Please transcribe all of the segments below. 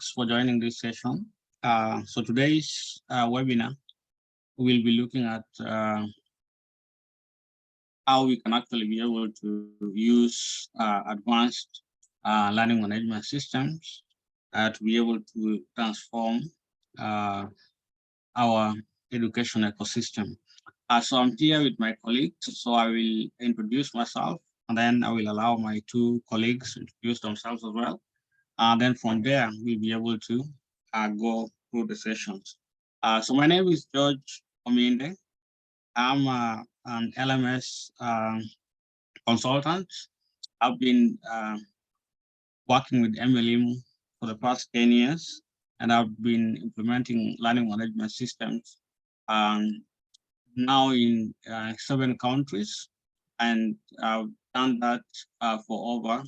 for joining this session. So today's webinar, we'll be looking at how we can actually be able to use advanced learning management systems to be able to transform our education ecosystem. So I'm here with my colleagues, so I will introduce myself, and then I will allow my two colleagues to introduce themselves as well. And then from there, we'll be able to go through the sessions. So my name is George Ominde. I'm an LMS consultant. I've been working with mElimu for the past 10 years, and I've been implementing learning management systems now in 7 countries, and I've done that for over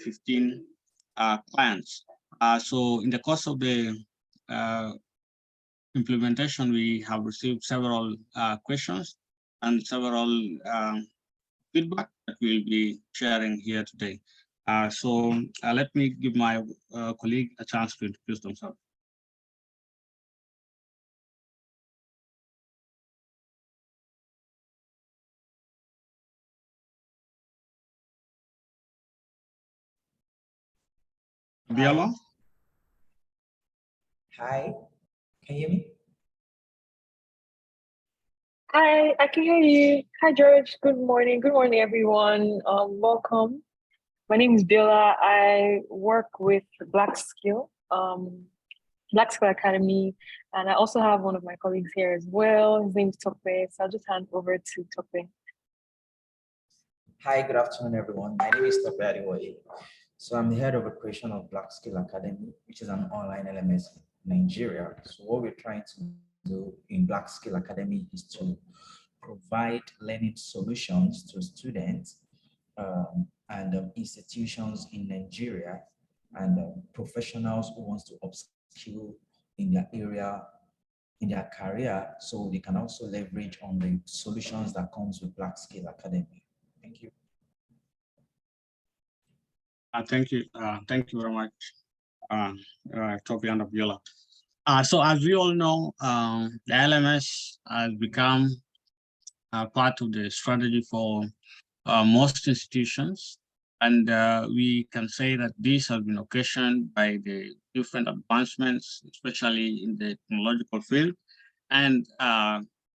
15 clients. So in the course of the implementation, we have received several questions and several feedback that we'll be sharing here today. So let me give my colleague a chance to introduce themselves. Biala? Hi, can you hear me? Hi, I can hear you. Hi, George. Good morning. Good morning, everyone. Welcome. My name is Biola. I work with Black Skill Academy, and I also have one of my colleagues here as well. His name is Tope, so I'll just hand over to Tope. Hi, good afternoon, everyone. My name is Tope Adiwoye. So I'm the head of operation of Black Skill Academy, which is an online LMS in Nigeria. So what we're trying to do in Black Skill Academy is to provide learning solutions to students and institutions in Nigeria and professionals who want to upskill in their area, in their career, so they can also leverage on the solutions that comes with Black Skill Academy. Thank you. Thank you. Thank you very much, Topi and Abiola. So as we all know, the LMS has become part of the strategy for most institutions. And we can say that this has been occasioned by the different advancements, especially in the technological field, and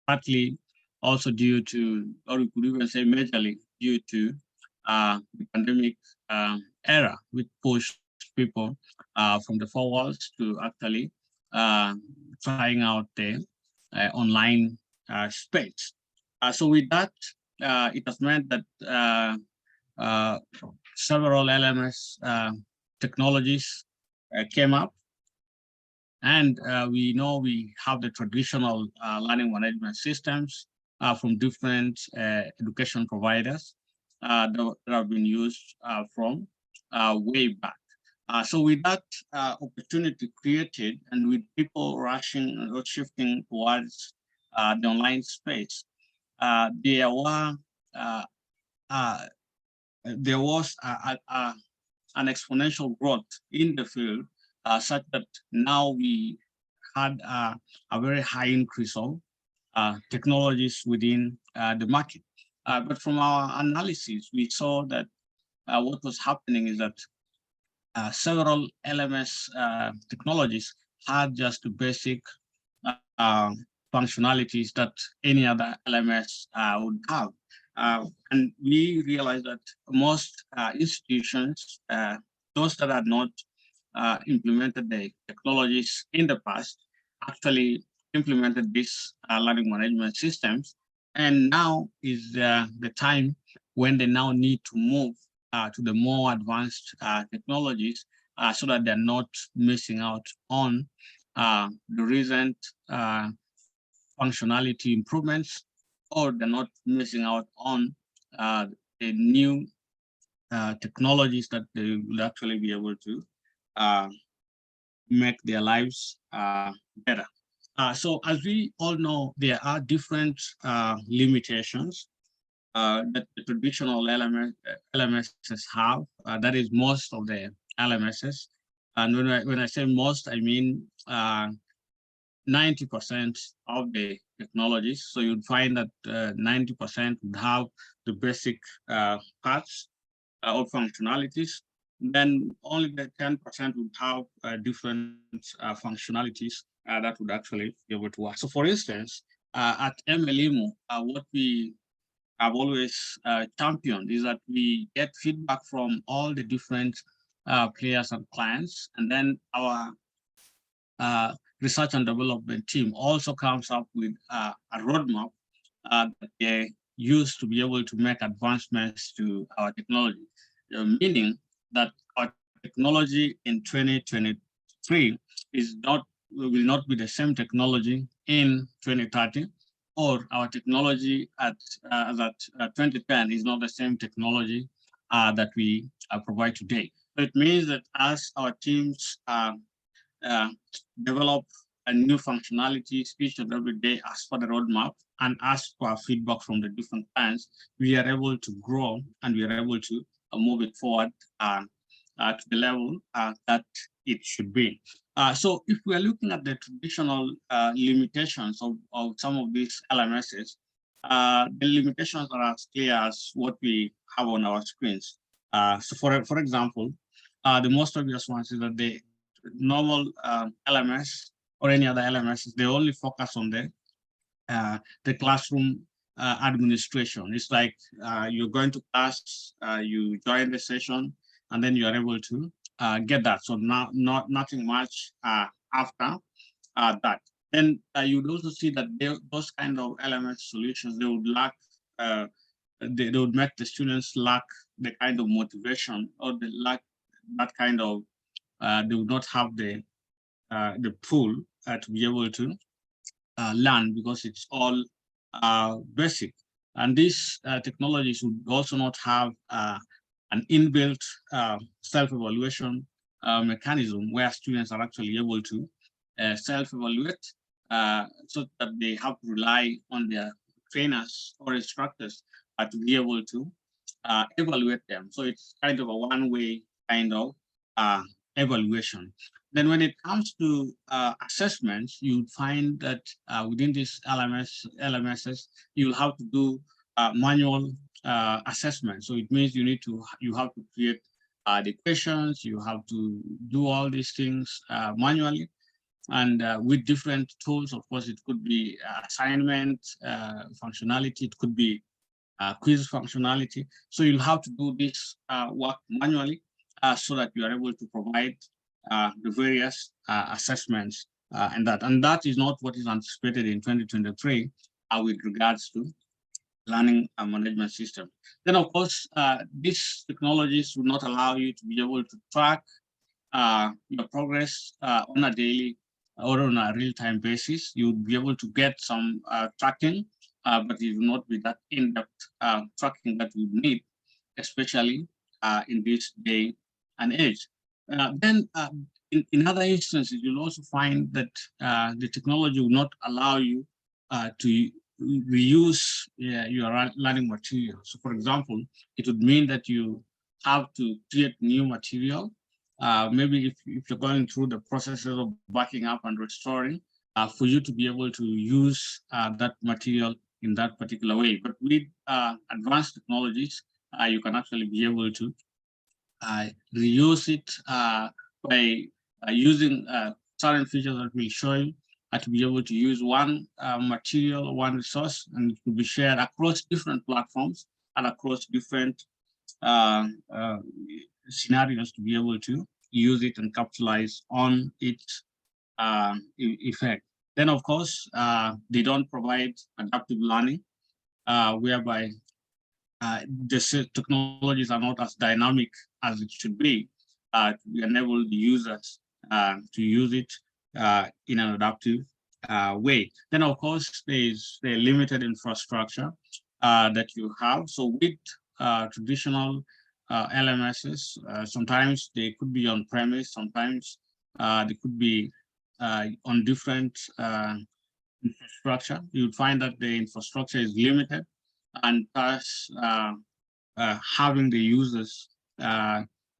partly also due to, or we could even say majorly due to the pandemic era, which pushed people from the 4 walls to actually trying out the online space. So with that, it has meant that several LMS technologies came up, and we know we have the traditional learning management systems from different education providers that have been used from way back. So with that opportunity created, and with people rushing or shifting towards the online space, there was an exponential growth in the field, such that now we had a very high increase of technologies within the market. But from our analysis, we saw that what was happening is that several LMS technologies had just the basic functionalities that any other LMS would have. And we realized that most institutions, those that had not implemented the technologies in the past, actually implemented these learning management systems. And now is the time when they now need to move to the more advanced technologies so that they're not missing out on the recent functionality improvements, or they're not missing out on the new technologies that they will actually be able to make their lives better. So as we all know, there are different limitations that the traditional LMSs have. That is most of the LMSs. And when I say most, I mean 90% of the technologies. So you'd find that 90% would have the basic parts or functionalities. Then only the 10% would have different functionalities that would actually be able to work. So for instance, at mElimu, what we have always championed is that we get feedback from all the different players and clients, and then our research and development team also comes up with a roadmap that they use to be able to make advancements to our technology, meaning that our technology in 2023 will not be the same technology in 2030, or our technology at 2010 is not the same technology that we provide today. So it means that as our teams uh, develop a new functionalities each and every day as per the roadmap and as per feedback from the different clients, we are able to grow and we are able to move it forward to the level that it should be. So if we are looking at the traditional limitations of some of these LMSs, the limitations are as clear as what we have on our screens. So for example, the most obvious ones is that the normal LMS or any other LMS, they only focus on the classroom administration. It's like you're going to class, you join the session, and then you are able to get that. So nothing much after that. Then you would also see that those kind of LMS solutions, they would lack, they would make the students lack the kind of motivation, or they lack that kind of, they would not have the pool to be able to learn, because it's all basic. And these technologies would also not have an inbuilt self-evaluation mechanism where students are actually able to self-evaluate, so that they have to rely on their trainers or instructors to be able to evaluate them. So it's kind of a one-way kind of evaluation. Then when it comes to assessments, you find that within this LMSs, you'll have to do manual assessment. So it means you have to create the questions, you have to do all these things manually, and with different tools. Of course, it could be assignment functionality, it could be quiz functionality. So you'll have to do this work manually so that you are able to provide the various assessments and that is not what is anticipated in 2023 with regards to learning management system. Then, of course, these technologies will not allow you to be able to track your progress on a daily or on a real-time basis. You'll be able to get some tracking, but it will not be that in-depth tracking that we need, especially in this day and age. Then in other instances, you'll also find that the technology will not allow you to reuse your learning material. So for example, it would mean that you have to create new material. Maybe if you're going through the processes of backing up and restoring, for you to be able to use that material in that particular way. But with advanced technologies, you can actually be able to reuse it by using certain features that will show you to be able to use one material, one resource, and it will be shared across different platforms and across different scenarios to be able to use it and capitalize on its effect. Then, of course, they don't provide adaptive learning, whereby the technologies are not as dynamic as it should be to enable the users to use it in an adaptive way. Then, of course, there's the limited infrastructure that you have. So with traditional LMSs, sometimes they could be on premise, sometimes they could be on different infrastructure. You'd find that the infrastructure is limited, and thus having the users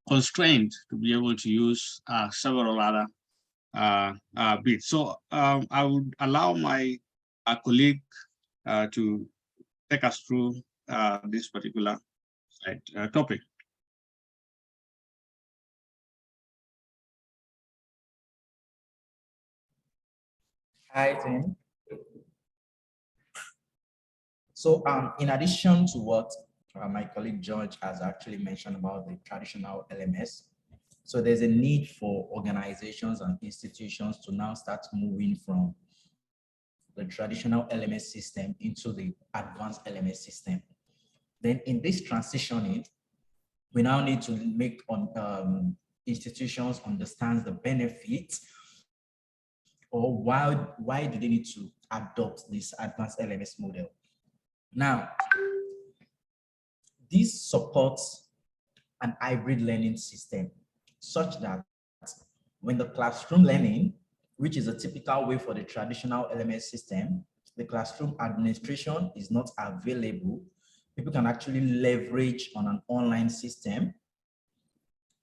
constrained to be able to use several other bits. So I would allow my colleague to take us through this particular topic. Hi, Tim. So in addition to what my colleague George has actually mentioned about the traditional LMS, so there's a need for organizations and institutions to now start moving from the traditional LMS system into the advanced LMS system. Then in this transitioning, we now need to make institutions understand the benefits, or why do they need to adopt this advanced LMS model. Now, this supports an hybrid learning system such that when the classroom learning, which is a typical way for the traditional LMS system, the classroom administration is not available, people can actually leverage on an online system.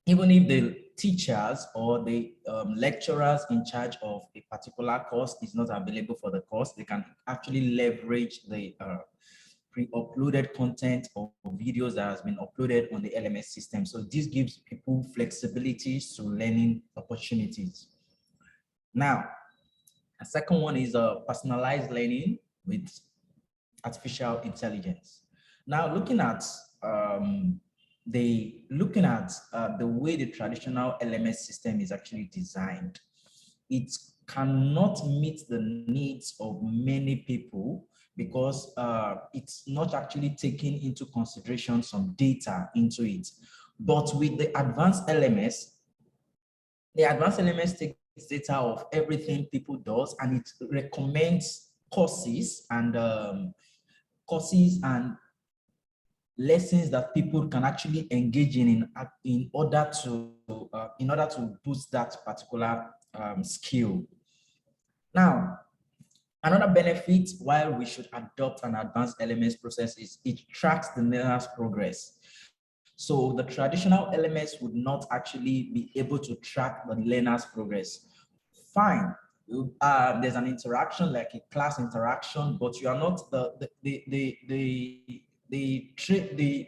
Even if the teachers or the lecturers in charge of a particular course is not available for the course, they can actually leverage the pre-uploaded content or videos that has been uploaded on the LMS system. So this gives people flexibilities to learning opportunities. Now, a second one is personalized learning with artificial intelligence. Now, looking at the way the traditional LMS system is actually designed, it cannot meet the needs of many people because it's not actually taking into consideration some data into it. But with the advanced LMS takes data of everything people does, and it recommends courses and lessons that people can actually engage in order to boost that particular skill. Now, another benefit while we should adopt an advanced LMS process is it tracks the learner's progress. So the traditional LMS would not actually be able to track the learner's progress. Fine, there's an interaction like a class interaction, but you are not the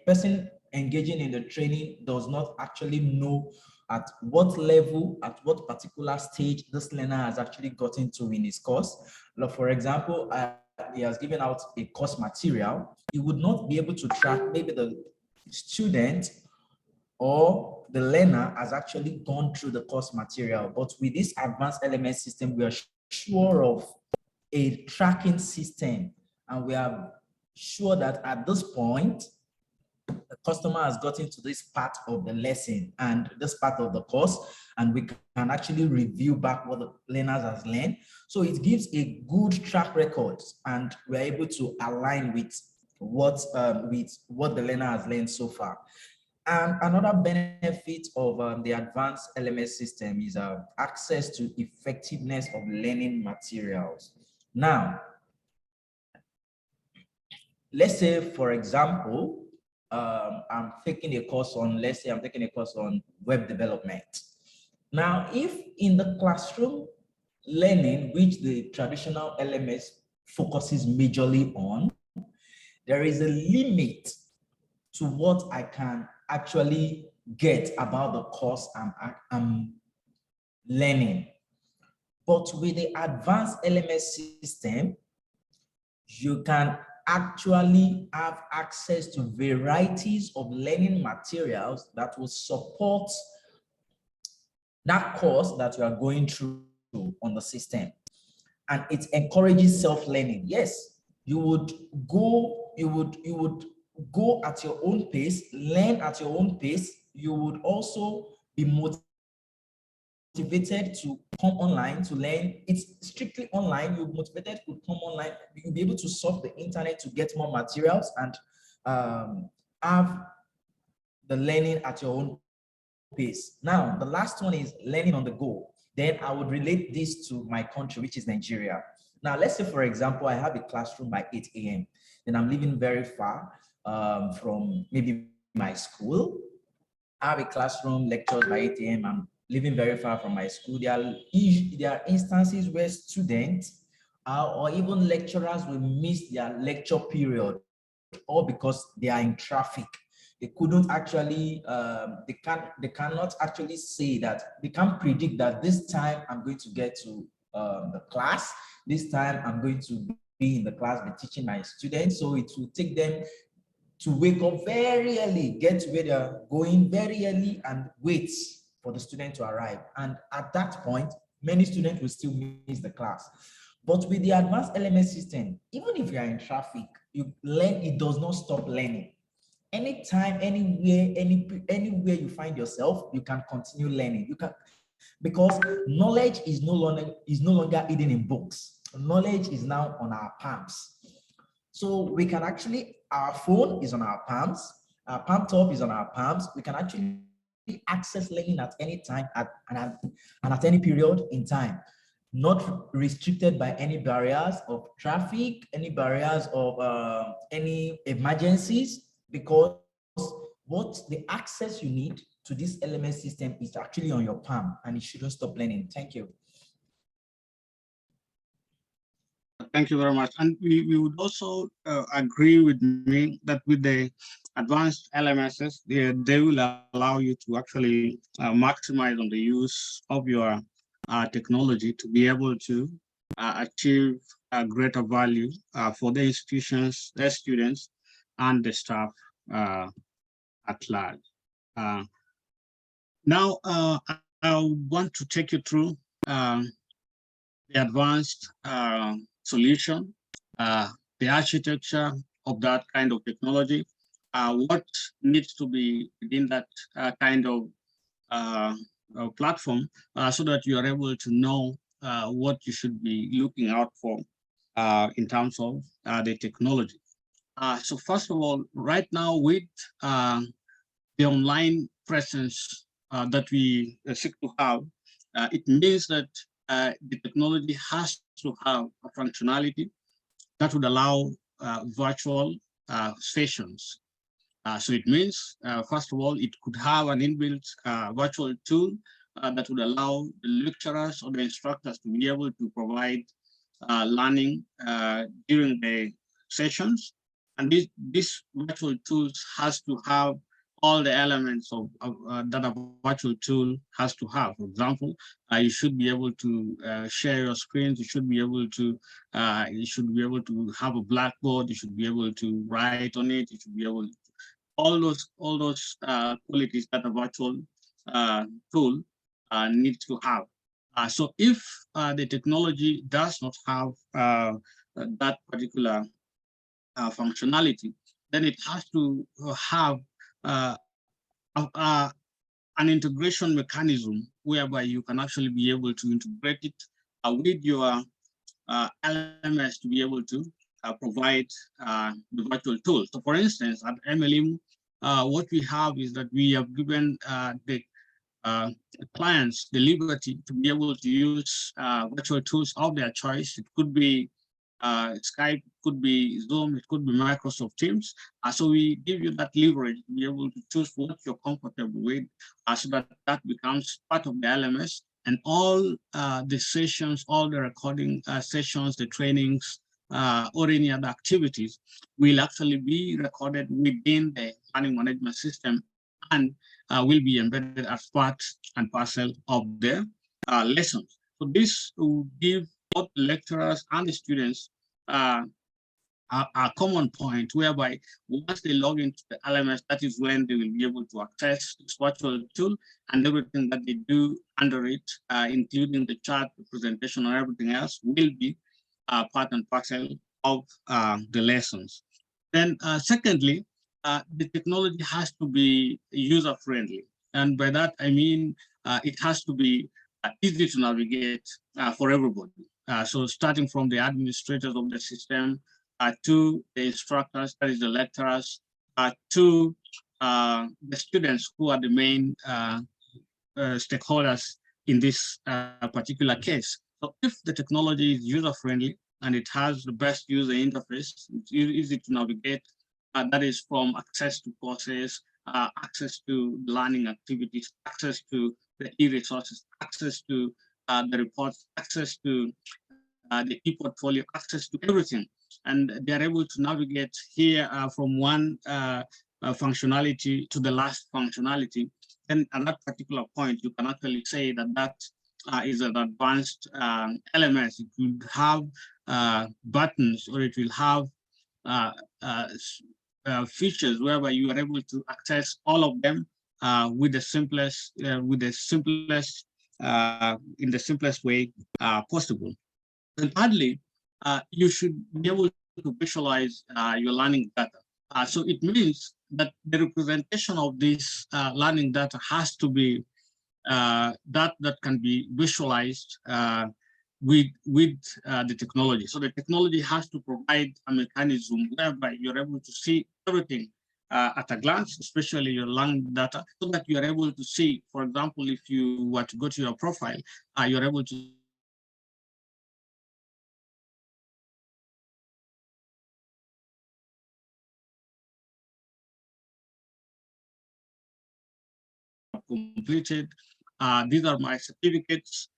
person engaging in the training does not actually know at what level, at what particular stage this learner has actually gotten to in his course. Like for example, he has given out a course material. He would not be able to track maybe the student or the learner has actually gone through the course material. But with this advanced LMS system, we are sure of a tracking system, and we are sure that at this point, the customer has gotten to this part of the lesson and this part of the course, and we can actually review back what the learners has learned. So it gives a good track record, and we're able to align with what the learner has learned so far. And another benefit of the advanced LMS system is access to effectiveness of learning materials. Now, let's say, for example, I'm taking a course on, let's say I'm taking a course on web development. Now, if in the classroom learning, which the traditional LMS focuses majorly on, there is a limit to what I can actually get about the course I'm learning. But with the advanced LMS system, you can actually have access to varieties of learning materials that will support that course that you are going through on the system. And it encourages self-learning. Yes, you would go at your own pace, learn at your own pace. You would also be motivated to come online to learn. It's strictly online. You're motivated to come online. You'll be able to surf the internet to get more materials and have the learning at your own pace. Now, the last one is learning on the go. Then I would relate this to my country, which is Nigeria. Now, let's say, for example, I have a classroom by 8 a.m. Then I'm living very far from maybe my school. have a classroom, lectures by 8 a.m. I'm living very far from my school. There are instances where students or even lecturers will miss their lecture period, all because they are in traffic. They couldn't actually, they cannot actually say that, they can't predict that this time I'm going to get to the class, this time I'm going to be in the class, be teaching my students. So it will take them to wake up very early, get to where they're going very early and wait for the student to arrive. And at that point, many students will still miss the class. But with the advanced LMS system, even if you are in traffic, you learn, it does not stop learning. Anytime, anywhere, anywhere you find yourself, you can continue learning. You can, because knowledge is no longer hidden in books. Knowledge is now on our palms. So we can actually, our phone is on our palms, our palm top is on our palms. We can actually access learning at any time and at any period in time, not restricted by any barriers of traffic, any barriers of any emergencies, because what the access you need to this LMS system is actually on your palm, and it shouldn't stop learning. Thank you. Thank you very much. And we would also agree with me that with the advanced LMSs, they will allow you to actually maximize on the use of your technology to be able to achieve a greater value for the institutions, their students, and the staff at large. Now, I want to take you through the advanced solution, the architecture of that kind of technology, what needs to be within that kind of platform, so that you are able to know what you should be looking out for in terms of the technology. So first of all, right now with the online presence that we seek to have, it means that the technology has to have a functionality that would allow virtual sessions. So it means, first of all, it could have an inbuilt virtual tool that would allow the lecturers or the instructors to be able to provide learning during the sessions. And this virtual tools has to have all the elements of that a virtual tool has to have. For example, you should be able to share your screens. You should be able to have a blackboard. You should be able to write on it. You should be able to, all those qualities that a virtual tool needs to have. So if the technology does not have that particular functionality, then it has to have an integration mechanism whereby you can actually be able to integrate it with your LMS to be able to provide the virtual tool. So for instance, at mElimu, what we have is that we have given the clients the liberty to be able to use virtual tools of their choice. It could be Skype, it could be Zoom, it could be Microsoft Teams. So we give you that leverage to be able to choose what you're comfortable with, so that becomes part of the LMS. And all the sessions, all the recording sessions, the trainings, or any other activities will actually be recorded within the learning management system and will be embedded as part and parcel of the lessons. So this will give both the lecturers and the students a common point whereby once they log into the LMS, that is when they will be able to access this virtual tool and everything that they do under it, including the chat, the presentation, or everything else will be part and parcel of the lessons. Then secondly, the technology has to be user-friendly. And by that, I mean, it has to be easy to navigate for everybody. So starting from the administrators of the system to the instructors, that is the lecturers, to the students who are the main stakeholders in this particular case. So if the technology is user-friendly and it has the best user interface, it's easy to navigate, that is from access to courses, access to learning activities, access to the e-resources, access to the reports, access to the e-portfolio, access to everything. And they're able to navigate here from one functionality to the last functionality. And at that particular point, you can actually say that that is an advanced LMS. It will have buttons, or it will have features whereby you are able to access all of them with the simplest, in the simplest way possible. And thirdly, you should be able to visualize your learning data. So it means that the representation of this learning data has to be that can be visualized with the technology. So the technology has to provide a mechanism whereby you're able to see everything at a glance, especially your learning data, so that you're able to see, for example, if you were to go to your profile, you're able to completed. These are my certificates.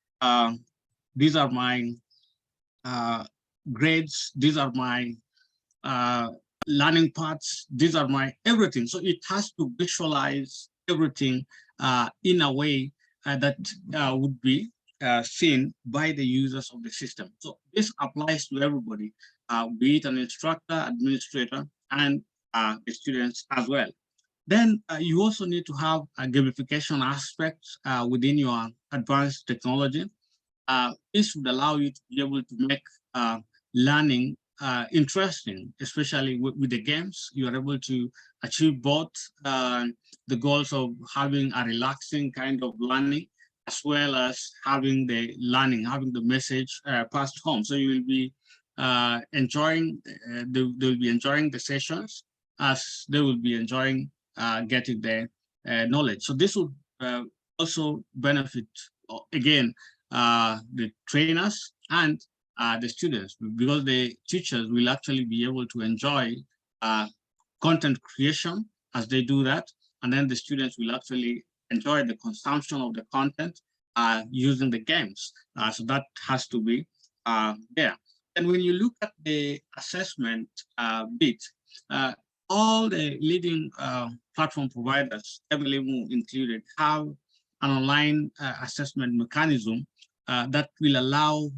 These are my grades. These are my learning paths. These are my everything. So it has to visualize everything in a way that would be seen by the users of the system. So this applies to everybody, be it an instructor, administrator, and the students as well. Then you also need to have a gamification aspect within your advanced technology. This would allow you to be able to make learning interesting, especially with the games. You are able to achieve both the goals of having a relaxing kind of learning, as well as having the learning, having the message passed home. So you will be enjoying, they will be enjoying the sessions, as they will be enjoying getting their knowledge. So this will also benefit, again, the trainers and the students, because the teachers will actually be able to enjoy content creation as they do that. And then the students will actually enjoy the consumption of the content using the games. So that has to be there. And when you look at the assessment bit, all the leading platform providers, mElimu included, have an online assessment mechanism that will allow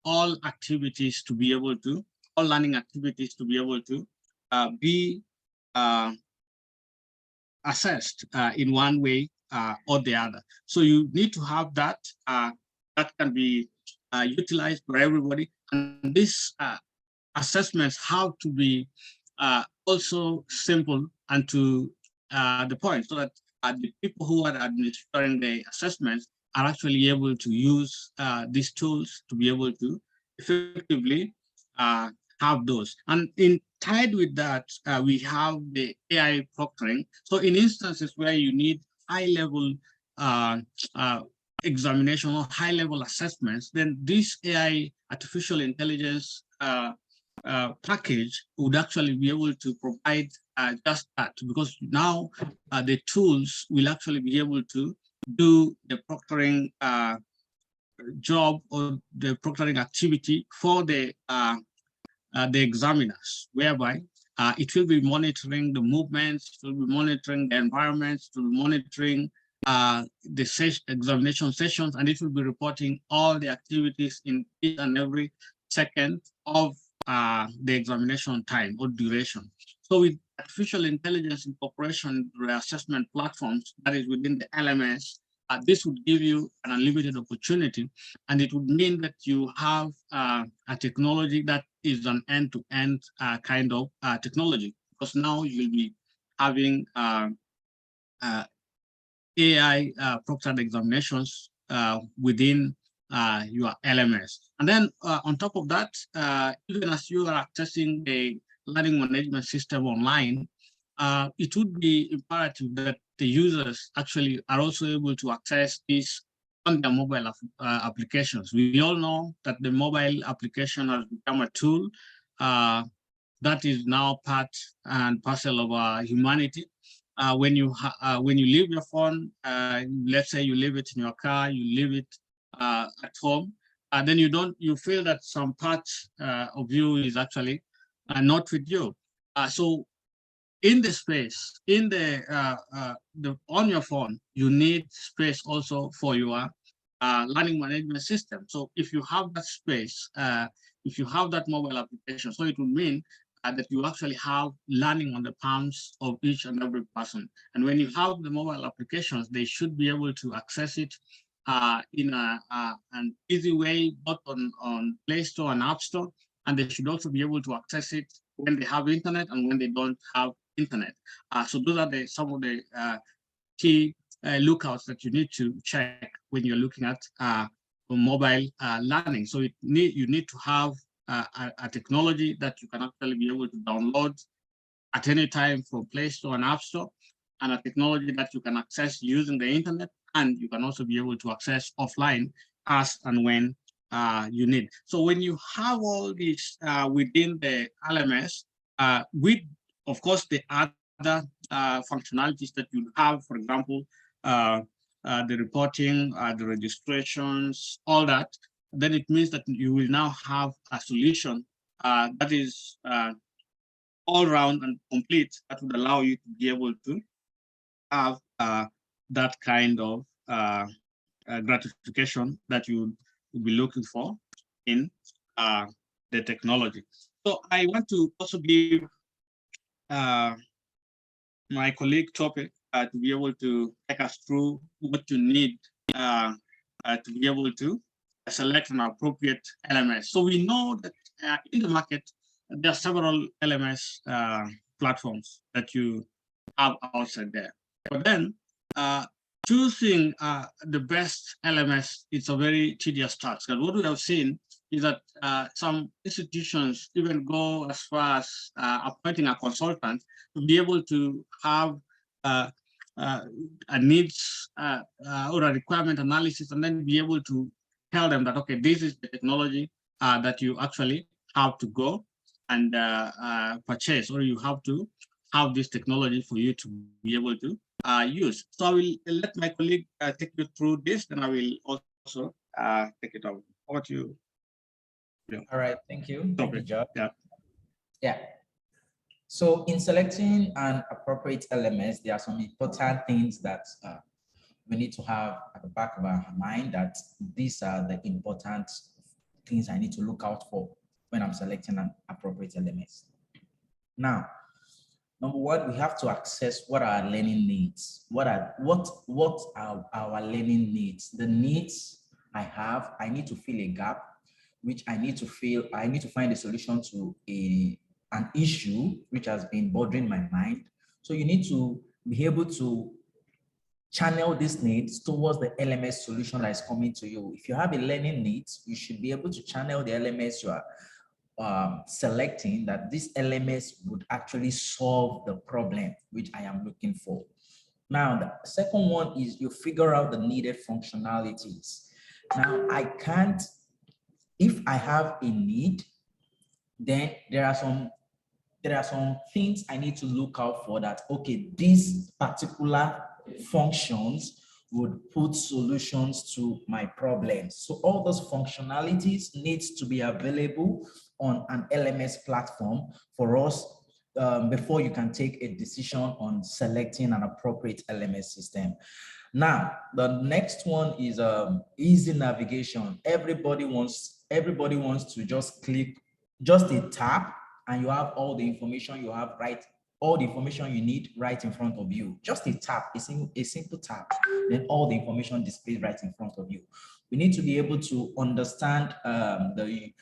all activities to be able to, all learning activities to be able to be assessed in one way or the other. So you need to have that that can be utilized by everybody. And these assessments have to be also simple and to the point, so that the people who are administering the assessments are actually able to use these tools to be able to effectively have those. And in tied with that, we have the AI proctoring. So in instances where you need high-level examination or high-level assessments, then this AI, artificial intelligence package, would actually be able to provide just that, because now the tools will actually be able to do the proctoring job or the proctoring activity for the examiners, whereby it will be monitoring the movements, it will be monitoring the environments, it will be monitoring the examination sessions, and it will be reporting all the activities in each and every second of the examination time or duration. So with artificial intelligence incorporation assessment platforms that is within the LMS, this would give you an unlimited opportunity, and it would mean that you have a technology that is an end-to-end kind of technology, because now you'll be having AI proctored examinations within your LMS. And then on top of that, even as you are accessing the learning management system online, it would be imperative that the users actually are also able to access this on their mobile applications. We all know that the mobile application has become a tool that is now part and parcel of our humanity. when you leave your phone, let's say you leave it in your car, you leave it at home, and then you feel that some part of you is actually not with you. So in the space, in the on your phone, you need space also for your learning management system. So if you have that space, if you have that mobile application, so it would mean that you actually have learning on the palms of each and every person. And when you have the mobile applications, they should be able to access it in an easy way, both on Play Store and App Store. And they should also be able to access it when they have internet and when they don't have internet. So those are some of the key lookouts that you need to check when you're looking at mobile learning. So you need to have a technology that you can actually be able to download at any time from Play Store and App Store, and a technology that you can access using the internet, and you can also be able to access offline as and when you need. So when you have all these within the LMS, with, of course, the other functionalities that you have, for example, the reporting, the registrations, all that, then it means that you will now have a solution that is all round and complete, that would allow you to be able to have that kind of gratification that you would be looking for in the technology. So I want to also give my colleague Topic to be able to take us through what you need to be able to select an appropriate LMS. So we know that in the market, there are several LMS platforms that you have outside there. But then choosing the best LMS, it's a very tedious task. And what we have seen is that some institutions even go as far as appointing a consultant to be able to have a needs or a requirement analysis, and then be able to tell them that, okay, this is the technology that you actually have to go and purchase, or you have to have this technology for you to be able to use. So I will let my colleague take you through this, then I will also take it over. Over to you. Yeah. All right, thank you. Thank you, George. Yeah. Yeah. So in selecting an appropriate LMS, there are some important things that we need to have at the back of our mind, that these are the important things I need to look out for when I'm selecting an appropriate LMS. Now, number one, we have to assess what our learning needs. What are our learning needs? The needs I have, I need to fill a gap, which I need to find a solution to an issue which has been bothering my mind. So you need to be able to channel these needs towards the LMS solution that is coming to you. If you have a learning needs, you should be able to channel the LMS you are selecting, that this LMS would actually solve the problem which I am looking for. Now, the second one is you figure out the needed functionalities. Now, if I have a need, then there are some things I need to look out for, that, okay, these particular functions would put solutions to my problems. So all those functionalities needs to be available on an LMS platform for us before you can take a decision on selecting an appropriate LMS system. Now, the next one is easy navigation. Everybody wants to just click just a tap, and you have all the information all the information you need right in front of you. Just a tap, a simple tap, then all the information displayed right in front of you. We need to be able to understand the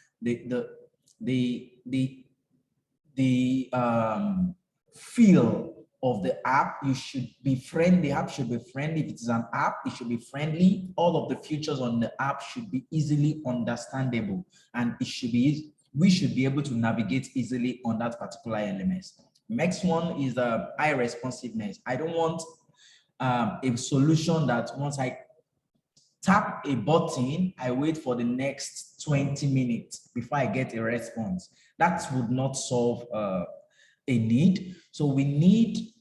feel of the app. You should be friendly. The app should be friendly. If it is an app, it should be friendly. All of the features on the app should be easily understandable, and we should be able to navigate easily on that particular LMS. Next one is high responsiveness. I don't want a solution that once I tap a button, I wait for the next 20 minutes before I get a response. That would not solve a need. So we need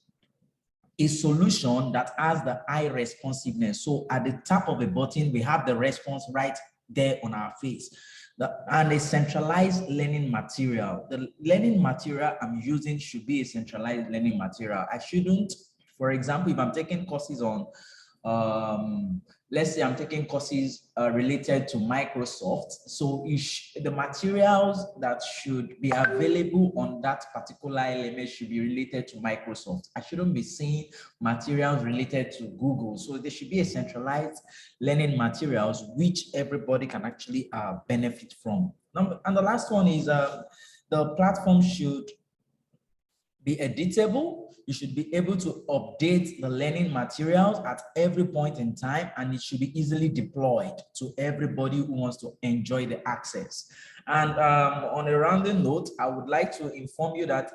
a solution that has the high responsiveness. So at the tap of a button, we have the response right there on our face. And a centralized learning material. The learning material I'm using should be a centralized learning material. I shouldn't, for example, if I'm taking courses on, let's say I'm taking courses related to Microsoft. So the materials that should be available on that particular LMS should be related to Microsoft. I shouldn't be seeing materials related to Google. So there should be a centralized learning materials which everybody can actually benefit from. And the last one is the platform should be editable. You should be able to update the learning materials at every point in time, and it should be easily deployed to everybody who wants to enjoy the access. And on a rounding note, I would like to inform you that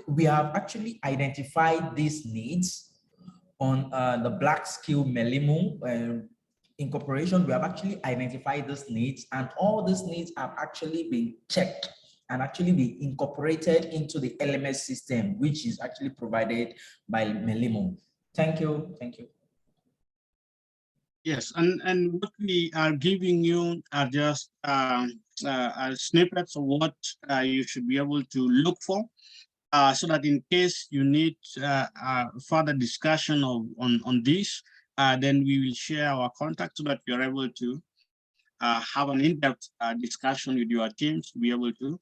we have actually identified these needs on the Black Skill mElimu incorporation. We have actually identified these needs, and all these needs have actually been checked and actually be incorporated into the LMS system, which is actually provided by mElimu. Thank you. Thank you. Yes, and what we are giving you are just snippets of what you should be able to look for, so that in case you need further discussion on this, then we will share our contact so that you're able to have an in-depth discussion with your teams to be able to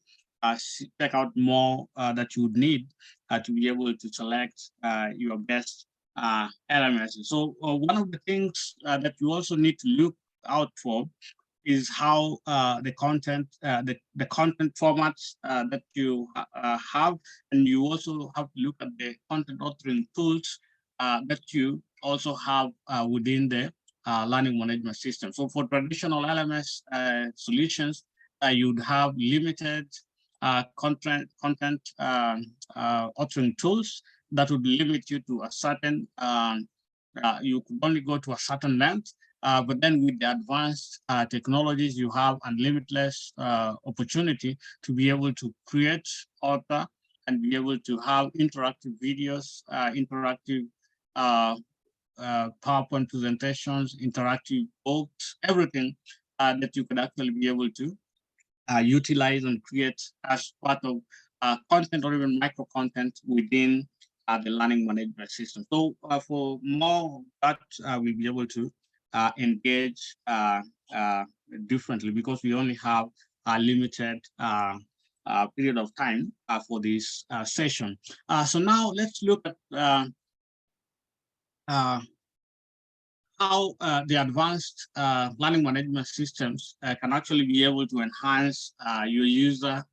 check out more that you would need to be able to select your best LMS. So one of the things that you also need to look out for is how the content formats that you have, and you also have to look at the content authoring tools that you also have within the learning management system. So for traditional LMS solutions, you'd have limited content authoring tools that would limit you to a certain, you could only go to a certain length, but then with the advanced technologies, you have unlimited opportunity to be able to create, author, and be able to have interactive videos, interactive PowerPoint presentations, interactive books, everything that you could actually be able to utilize and create as part of content or even micro content within the learning management system. So for more that, we'll be able to engage differently, because we only have a limited period of time for this session. So now let's look at how the advanced learning management systems can actually be able to enhance your user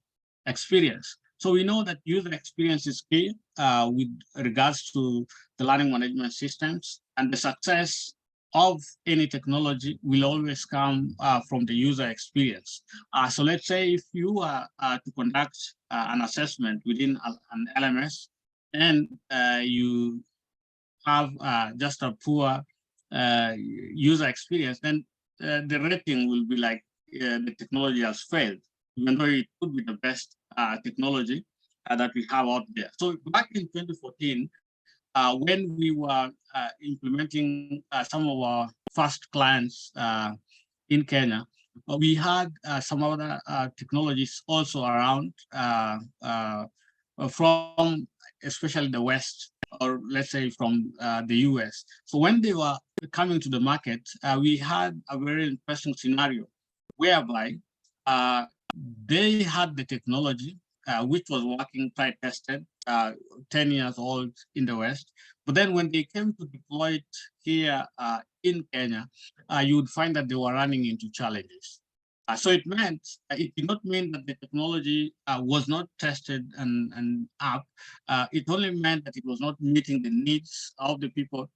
experience. So we know that user experience is key with regards to the learning management systems, and the success of any technology will always come from the user experience. So let's say if you are to conduct an assessment within an LMS, and you have just a poor user experience, then the rating will be like the technology has failed, even though it could be the best technology that we have out there. So back in 2014, when we were implementing some of our first clients in Kenya, we had some other technologies also around from especially the West, or let's say from the US. So when they were coming to the market, we had a very interesting scenario whereby they had the technology which was working, tried, tested, 10 years old in the West. But then when they came to deploy it here in Kenya, you would find that they were running into challenges. So it did not mean that the technology was not tested and up. It only meant that it was not meeting the needs of the people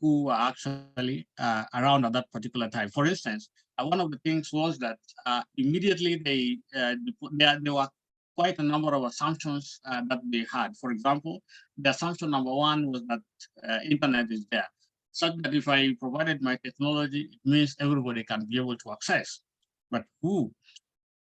who were actually around at that particular time. For instance, one of the things was that immediately there were quite a number of assumptions that they had. For example, the assumption number one was that internet is there, such that if I provided my technology, it means everybody can be able to access. But who?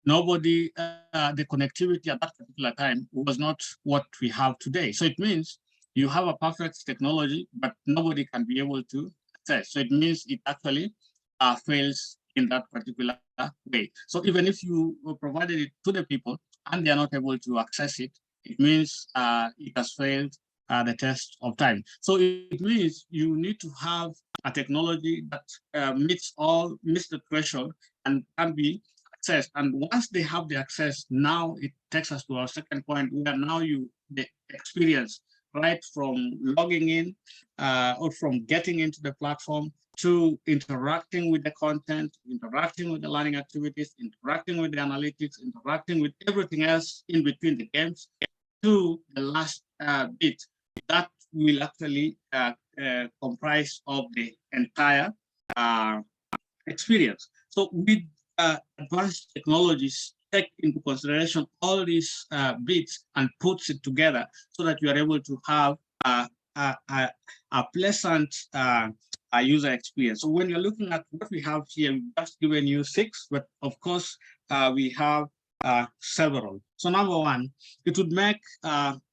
Nobody, the connectivity at that particular time was not what we have today. So it means you have a perfect technology, but nobody can be able to access. So it means it actually fails in that particular way. So even if you provided it to the people and they are not able to access it, it means it has failed the test of time. So it means you need to have a technology that meets the threshold and can be accessed. And once they have the access, now it takes us to our second point, where now the experience, right from logging in or from getting into the platform to interacting with the content, interacting with the learning activities, interacting with the analytics, interacting with everything else in between the games, to the last bit that will actually comprise of the entire experience. So with advanced technologies, take into consideration all these bits and puts it together so that you are able to have a pleasant user experience. So when you're looking at what we have here, we've just given you 6, but of course we have several. So number one, it would make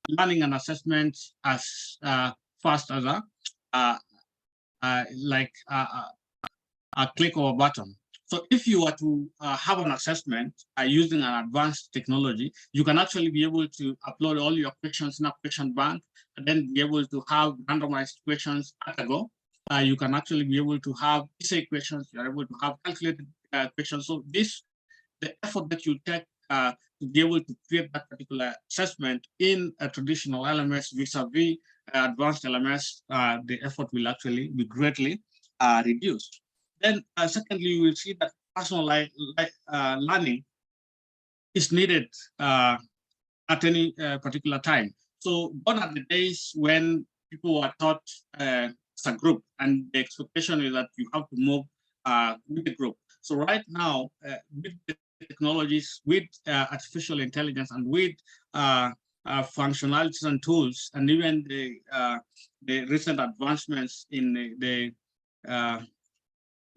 learning and assessment as fast as a click of a button. So if you were to have an assessment using an advanced technology, you can actually be able to upload all your questions in a question bank and then be able to have randomized questions at a go. You can actually be able to have essay questions, you're able to have calculated questions. So the effort that you take to be able to create that particular assessment in a traditional LMS vis-a-vis advanced LMS, the effort will actually be greatly reduced. Then secondly, you will see that personalized learning is needed at any particular time. So gone are the days when people were taught as a group, and the expectation is that you have to move with the group. So right now, with the technologies, with artificial intelligence, and with functionalities and tools, and even the recent advancements in the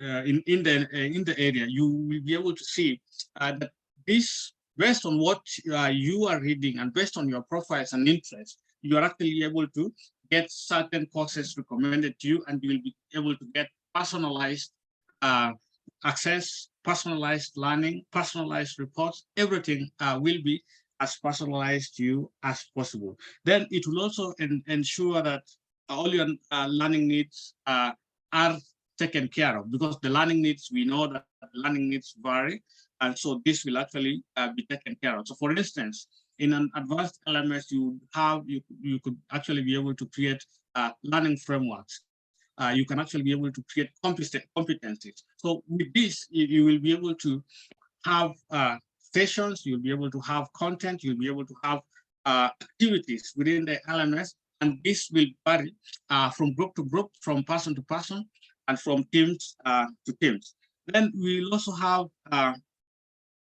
in the area, you will be able to see that this, based on what you are reading and based on your profiles and interests, you are actually able to get certain courses recommended to you, and you will be able to get personalized access, personalized learning, personalized reports. Everything will be as personalized to you as possible. Then it will also ensure that all your learning needs are taken care of, because the learning needs, we know that learning needs vary, and so this will actually be taken care of. So for instance, in an advanced LMS, you could actually be able to create learning frameworks. You can actually be able to create competencies. So with this, you will be able to have sessions, you'll be able to have content, you'll be able to have activities within the LMS, and this will vary from group to group, from person to person, and from teams to teams. Then we'll also have,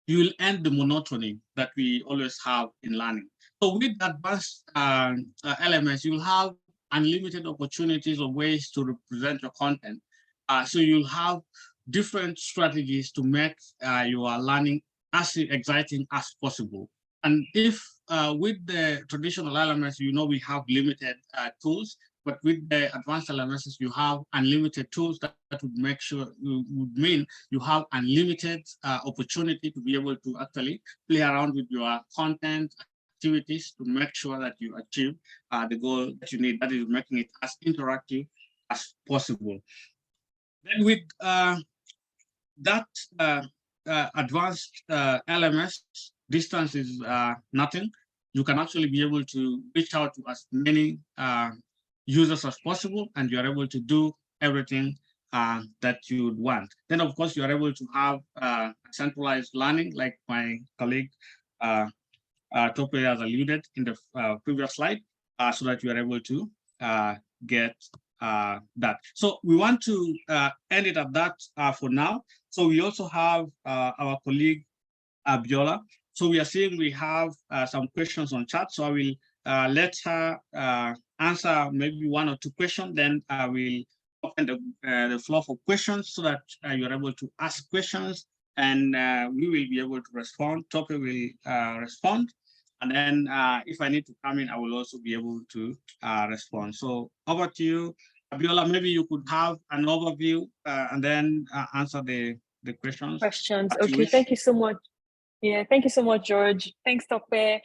you will end the monotony that we always have in learning. So with advanced LMS, you'll have unlimited opportunities or ways to represent your content. So you'll have different strategies to make your learning as exciting as possible. And if with the traditional LMS, you know, we have limited tools, but with the advanced LMSs, you have unlimited tools that would make sure, would mean you have unlimited opportunity to be able to actually play around with your content activities to make sure that you achieve the goal that you need, that is making it as interactive as possible. Then with that advanced LMS, distance is nothing. You can actually be able to reach out to as many users as possible, and you're able to do everything that you would want. Then, of course, you're able to have centralized learning, like my colleague Tope has alluded in the previous slide, so that you are able to get that. So we want to end it at that for now. So we also have our colleague Biola. So we are seeing we have some questions on chat. So I will let her answer maybe 1 or 2 questions. Then I will open the floor for questions so that you're able to ask questions, and we will be able to respond. Tope will respond, And then if I need to come in, I will also be able to respond. So over to you, Abiola. Maybe you could have an overview and then answer the questions. Questions. As you Okay, wish. thank you so much. Yeah, thank you so much, George. Thanks, Tope.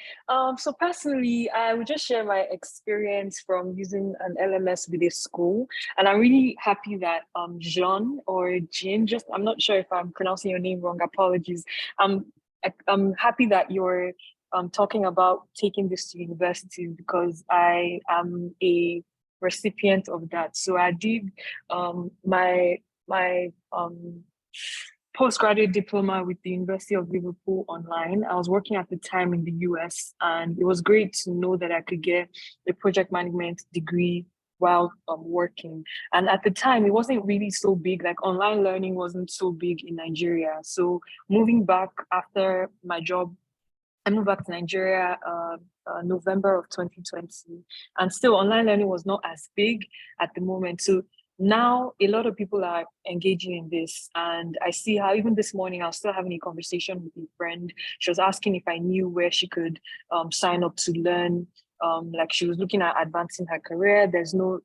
So personally, I would just share my experience from using an LMS with a school. And I'm really happy that Jean or Jean, just I'm not sure if I'm pronouncing your name wrong, apologies. I'm happy that you're talking about taking this to university because I am a recipient of that. So I did my postgraduate diploma with the University of Liverpool online. I was working at the time in the US, and it was great to know that I could get a project management degree while working. And at the time, it wasn't really so big, like online learning wasn't so big in Nigeria. So moving back after my job, I moved back to Nigeria November of 2020, and still online learning was not as big at the moment. So now a lot of people are engaging in this, and I see how even this morning I was still having a conversation with a friend. She was asking if I knew where she could sign up to learn. Like she was looking at advancing her career. There's no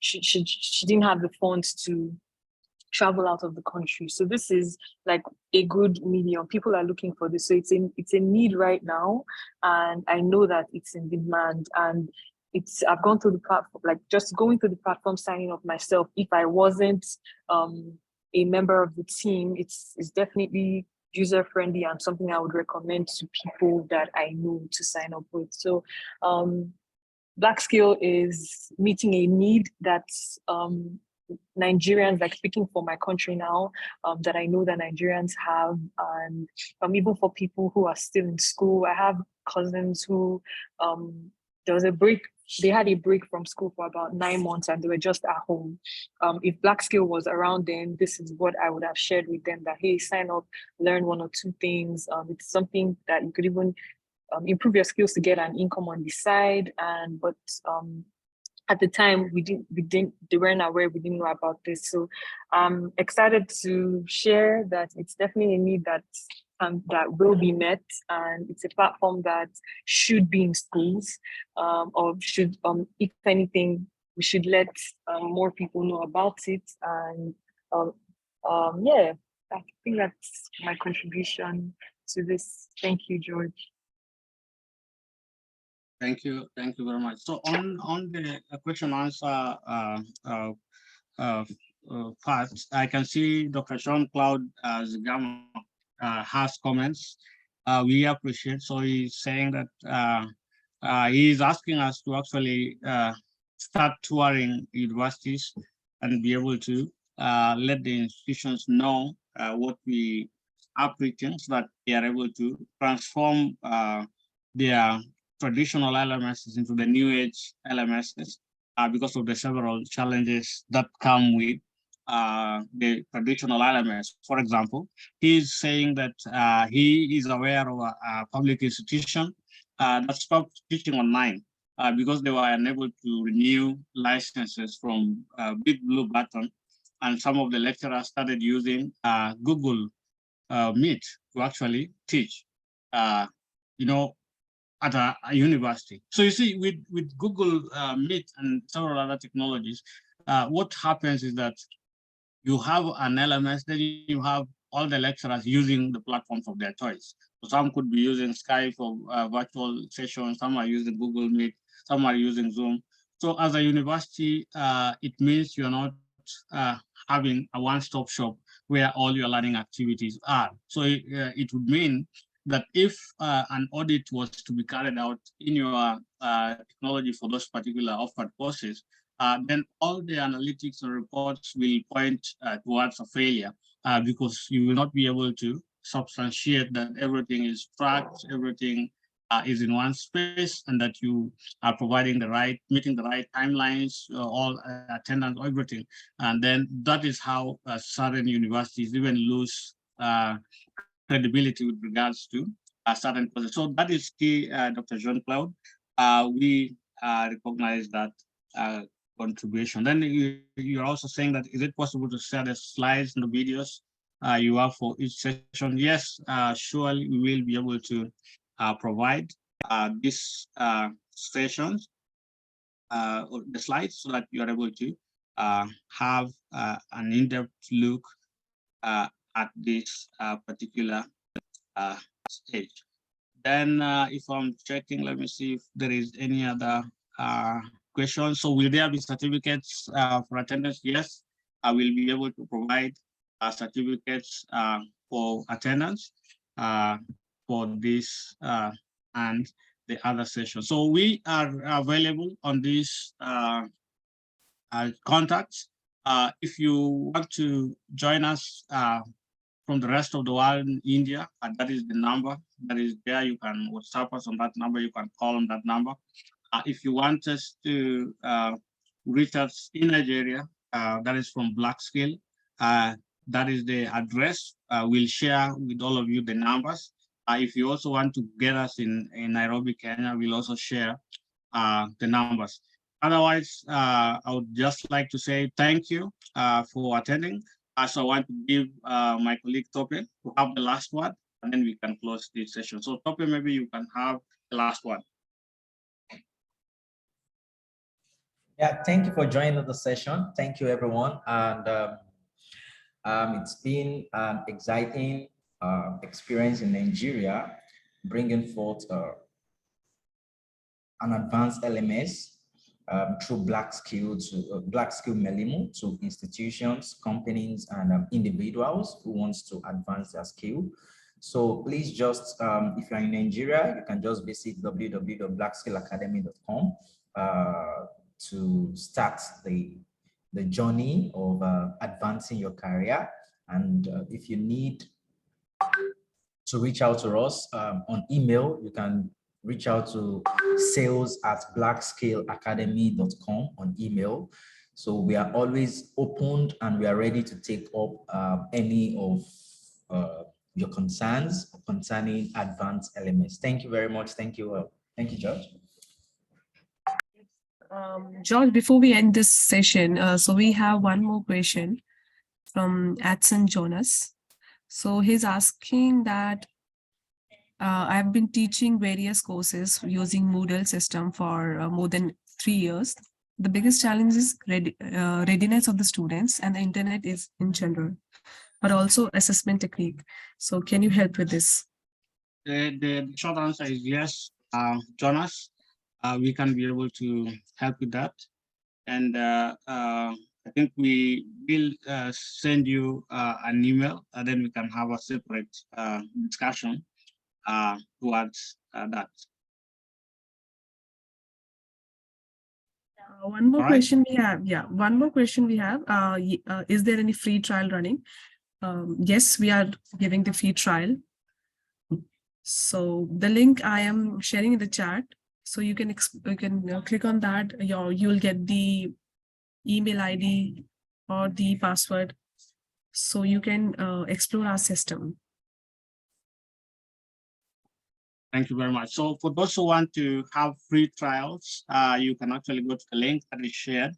she didn't have the funds to travel out of the country. So this is like a good medium. People are looking for this. So it's a need right now. And I know that it's in demand. And I've gone through the platform, like just going through the platform, signing up myself. If I wasn't a member of the team, it's definitely user friendly and something I would recommend to people that I know to sign up with. So Black Skill is meeting a need that's Nigerians, like speaking for my country now, that I know that Nigerians have, and even for people who are still in school. I have cousins who there was a break. They had a break from school for about 9 months and they were just at home. If Black Skill was around then, this is what I would have shared with them, that, hey, sign up, learn one or two things. It's something that you could even improve your skills to get an income on the side. But at the time they weren't aware, we didn't know about this. So I'm excited to share that it's definitely a need that will be met, and it's a platform that should be in schools, or should, if anything, we should let more people know about it. And yeah, I think that's my contribution to this. Thank you, George. Thank you very much. So on the question answer part, I can see Dr. Sean Cloud Zagama has comments. We appreciate. So he's saying that he's asking us to actually start touring universities and be able to let the institutions know what we are preaching, so that they are able to transform their traditional LMSs into the new age LMSs because of the several challenges that come with the traditional LMS. For example, he's saying that he is aware of a public institution that stopped teaching online because they were unable to renew licenses from Big Blue Button, and some of the lecturers started using Google Meet to actually teach. At a university. So you see, with Google Meet and several other technologies, what happens is that you have an LMS, then you have all the lecturers using the platforms of their choice. So some could be using Skype for virtual sessions, some are using Google Meet, some are using Zoom. So as a university, it means you're not having a one-stop shop where all your learning activities are. So it would mean that if an audit was to be carried out in your technology for those particular offered courses, then all the analytics and reports will point towards a failure because you will not be able to substantiate that everything is tracked, everything is in one space, and that you are providing meeting the right timelines, all attendance, everything. And then that is how certain universities even lose credibility with regards to a certain process. So that is key, Dr. Jean Claude. We recognize that contribution. Then you're also saying that, is it possible to share the slides and the videos you have for each session? Yes, surely we will be able to provide. this sessions, or the slides, so that you are able to have an in-depth look at this particular stage. Then if I'm checking, let me see if there is any other questions. So will there be certificates for attendance? Yes, I will be able to provide certificates for attendance for this and the other session. So we are available on these contacts. If you want to join us from the rest of the world in India, and that is the number that is there. You can WhatsApp us on that number. You can call on that number. If you want us to reach us in Nigeria, that is from Black Skill. That is the address. We'll share with all of you the numbers. If you also want to get us in Nairobi, Kenya, we'll also share the numbers. Otherwise, I would just like to say thank you for attending. So I want to give my colleague Tope to have the last word, and then we can close this session. So Tope, maybe you can have the last word. Yeah, thank you for joining the session. Thank you, everyone. And it's been an exciting experience in Nigeria, bringing forth an advanced LMS through Black Skill mElimu to institutions, companies, and individuals who wants to advance their skill. So please just, if you're in Nigeria, you can just visit www.blackskillacademy.com to start the journey of advancing your career. And if you need to reach out to us on email, you can reach out to sales@blackskillacademy.com on email. So we are always open and we are ready to take up any of your concerns concerning advanced LMS. Thank you very much. Thank you. Thank you, George. George, before we end this session, so we have one more question from Adson Jonas. So he's asking that I've been teaching various courses using Moodle system for more than 3 years. The biggest challenge is readiness of the students and the internet is in general, but also assessment technique. So can you help with this? The short answer is yes, Jonas. We can be able to help with that. And I think we will send you an email, and then we can have a separate discussion towards that. One more question we have. Yeah, one more question we have. Is there any free trial running? Yes, we are giving the free trial. So the link I am sharing in the chat. So you can click on that. You'll get the email ID or the password, so you can explore our system. Thank you very much. So for those who want to have free trials, you can actually go to the link that is shared,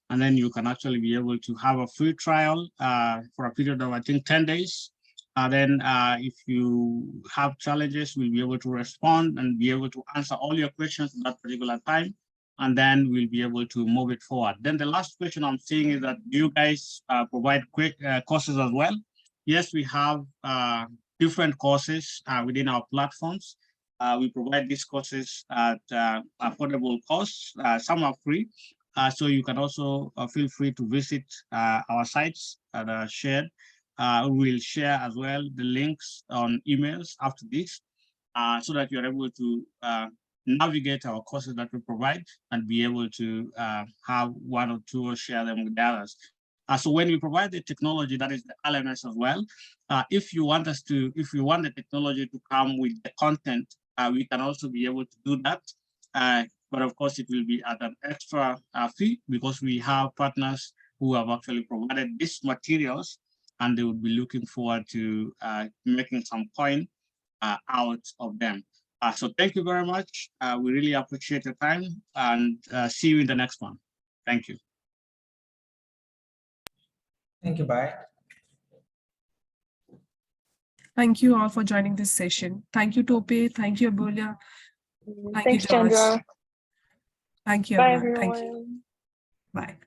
and then you can actually be able to have a free trial for a period of, I think, 10 days. Then if you have challenges, we'll be able to respond and be able to answer all your questions at that particular time. And then we'll be able to move it forward. Then the last question I'm seeing is that do you guys provide quick courses as well? Yes, we have different courses within our platforms. We provide these courses at affordable costs. Some are free. So you can also feel free to visit our sites that are shared. We'll share as well the links on emails after this, so that you're able to navigate our courses that we provide and be able to have one or two or share them with others. So when we provide the technology, that is the LMS as well, if you want the technology to come with the content, we can also be able to do that. But of course, it will be at an extra fee, because we have partners who have actually provided these materials, and they would be looking forward to making some coin out of them. So thank you very much. We really appreciate your time, and see you in the next one. Thank you. Thank you, bye. Thank you all for joining this session. Thank you, Tope. Thank you, Abulia. Thank Thanks, you, Josh. Chandra. Thank you, Bye, everyone. Thank you. everyone. Bye.